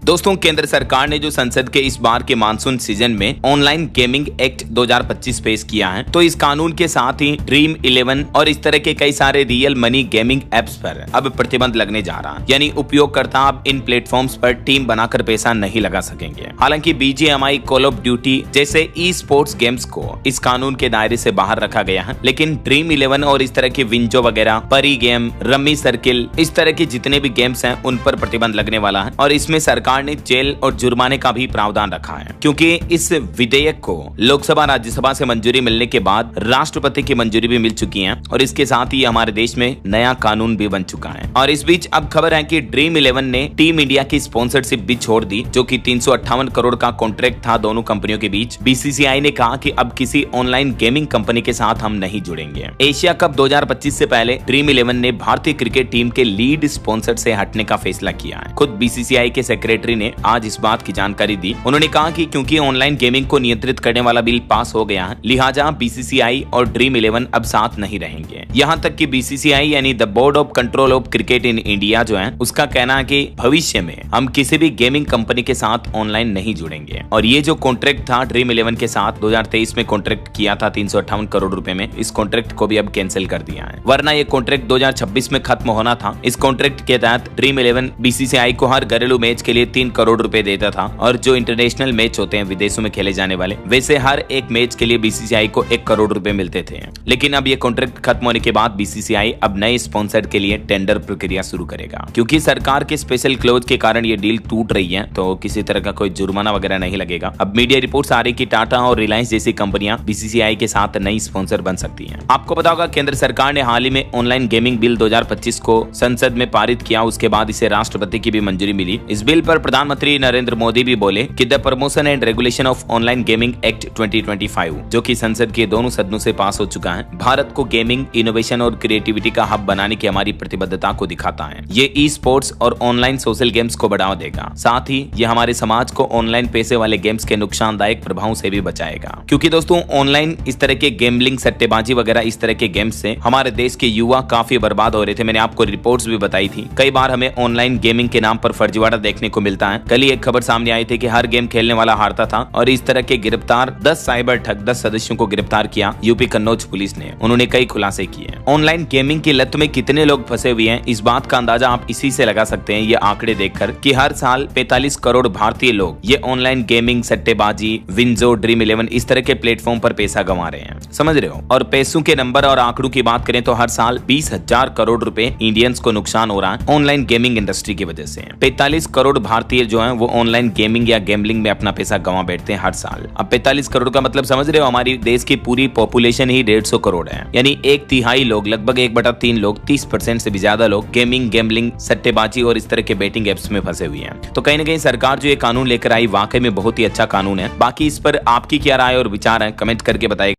दोस्तों, केंद्र सरकार ने जो संसद के इस बार के मानसून सीजन में ऑनलाइन गेमिंग एक्ट 2025 पेश किया है, तो इस कानून के साथ ही ड्रीम 11 और इस तरह के कई सारे रियल मनी गेमिंग एप्स पर अब प्रतिबंध लगने जा रहा है। यानी उपयोगकर्ता अब इन प्लेटफॉर्म्स पर टीम बनाकर पैसा नहीं लगा सकेंगे। हालांकि BGMI, कॉल ऑफ ड्यूटी जैसे ई स्पोर्ट्स गेम्स को इस कानून के दायरे से बाहर रखा गया है, लेकिन ड्रीम 11 और इस तरह के विंजो वगैरह, परी गेम, रम्मी सर्किल, इस तरह के जितने भी गेम्स हैं उन पर प्रतिबंध लगने वाला है। और इसमें सरकार ने जेल और जुर्माने का भी प्रावधान रखा है, क्योंकि इस विधेयक को लोकसभा राज्यसभा से मंजूरी मिलने के बाद राष्ट्रपति की मंजूरी भी मिल चुकी है और इसके साथ ही हमारे देश में नया कानून भी बन चुका है। और इस बीच अब खबर है कि ड्रीम 11 ने टीम इंडिया की स्पॉन्सरशिप भी छोड़ दी, जो कि 358 करोड़ का कॉन्ट्रैक्ट था दोनों कंपनियों के बीच। BCCI ने कहा कि अब किसी ऑनलाइन गेमिंग कंपनी के साथ हम नहीं जुड़ेंगे। एशिया कप 2025 से पहले ड्रीम 11 ने भारतीय क्रिकेट टीम के लीड स्पॉन्सर से हटने का फैसला किया है। खुद BCCI के सेक्रेटरी ने आज इस बात की जानकारी दी। उन्होंने कहा कि क्योंकि ऑनलाइन गेमिंग को नियंत्रित करने वाला बिल पास हो गया है, लिहाजा BCCI और ड्रीम 11 अब साथ नहीं रहेंगे। यहाँ तक कि BCCI यानी the board of control of cricket in India जो है, उसका कहना है कि भविष्य में हम किसी भी गेमिंग कंपनी के साथ ऑनलाइन नहीं जुड़ेंगे। और ये जो कॉन्ट्रैक्ट था ड्रीम 11 के साथ 2023 में कॉन्ट्रैक्ट किया था 358 करोड़ रुपए में, इस कॉन्ट्रैक्ट को भी अब कैंसिल कर दिया है, वरना ये कॉन्ट्रैक्ट 2026 में खत्म होना था। इस कॉन्ट्रैक्ट के तहत ड्रीम 11 BCCI को हर घरेलू मैच के लिए 3 करोड़ रुपए देता था, और जो इंटरनेशनल मैच होते हैं विदेशों में खेले जाने वाले, वैसे हर एक मैच के लिए BCCI को 1 करोड़ रुपए मिलते थे। लेकिन अब ये कॉन्ट्रैक्ट खत्म होने के बाद BCCI अब नए स्पॉन्सर के लिए टेंडर प्रक्रिया शुरू करेगा। क्योंकि सरकार के स्पेशल क्लोज के कारण ये डील टूट रही है, तो किसी तरह का कोई जुर्माना वगैरह नहीं लगेगा। अब मीडिया रिपोर्ट्स आ रही कि टाटा और रिलायंस जैसी कंपनियां BCCI के साथ नई स्पॉन्सर बन सकती हैं। आपको पता होगा केंद्र सरकार ने हाल ही में ऑनलाइन गेमिंग बिल 2025 को संसद में पारित किया, उसके बाद इसे राष्ट्रपति की भी मंजूरी मिली। इस बिल पर प्रधानमंत्री नरेंद्र मोदी भी बोले कि the promotion and regulation of online gaming act 2025, जो कि संसद के दोनों सदनों से पास हो चुका है, भारत को गेमिंग, इनोवेशन और क्रिएटिविटी का हब बनाने की हमारी प्रतिबद्धता को दिखाता है। ये ई स्पोर्ट्स और ऑनलाइन सोशल गेम्स को बढ़ावा देगा, साथ ही ये हमारे समाज को ऑनलाइन पैसे वाले गेम्स के नुकसानदायक प्रभावों से भी बचाएगा। क्योंकि दोस्तों, ऑनलाइन इस तरह के गेमलिंग, सट्टेबाजी वगैरह इस तरह के गेम्स से हमारे देश के युवा काफी बर्बाद हो रहे थे। मैंने आपको रिपोर्ट्स भी बताई थी। कई बार हमें ऑनलाइन गेमिंग के नाम पर फर्जीवाड़ा देखने को मिलता है। कल ही एक खबर सामने आई थी कि हर गेम खेलने वाला हारता था, और इस तरह के गिरफ्तार 10 साइबर ठग 10 सदस्यों को गिरफ्तार किया यूपी कन्नौज पुलिस ने। उन्होंने कई खुलासे किए। ऑनलाइन गेमिंग की लत में कितने लोग फंसे हुए हैं, इस बात का अंदाजा आप इसी से लगा सकते हैं, ये आंकड़े देखकर, कि हर साल 45 करोड़ भारतीय लोग ये ऑनलाइन गेमिंग, सट्टेबाजी, विंजो, ड्रीम 11 इस तरह के प्लेटफॉर्म पर पैसा गंवा रहे हैं। समझ रहे हो? और पैसों के नंबर और आंकड़ों की बात करें तो हर साल 20,000 करोड़ रुपए इंडियंस को नुकसान हो रहा है ऑनलाइन गेमिंग इंडस्ट्री की वजह से। 45 करोड़ भारतीय जो हैं वो ऑनलाइन गेमिंग या गैम्बलिंग में अपना पैसा गंवा बैठते हैं हर साल। अब 45 करोड़ का मतलब समझ रहे हो? हमारी देश की पूरी पॉपुलेशन ही 150 करोड़ है, यानी 1/3 लोग, लगभग 1/3 लोग, 30% से भी ज्यादा लोग गेमिंग, गैम्बलिंग, सट्टेबाजी और इस तरह के बेटिंग एप्स में फंसे हुए हैं। तो कहीं ना कहीं सरकार जो ये कानून लेकर आई वाकई में बहुत ही अच्छा कानून है। बाकी इस पर आपकी क्या राय और विचार है, कमेंट करके बताइए।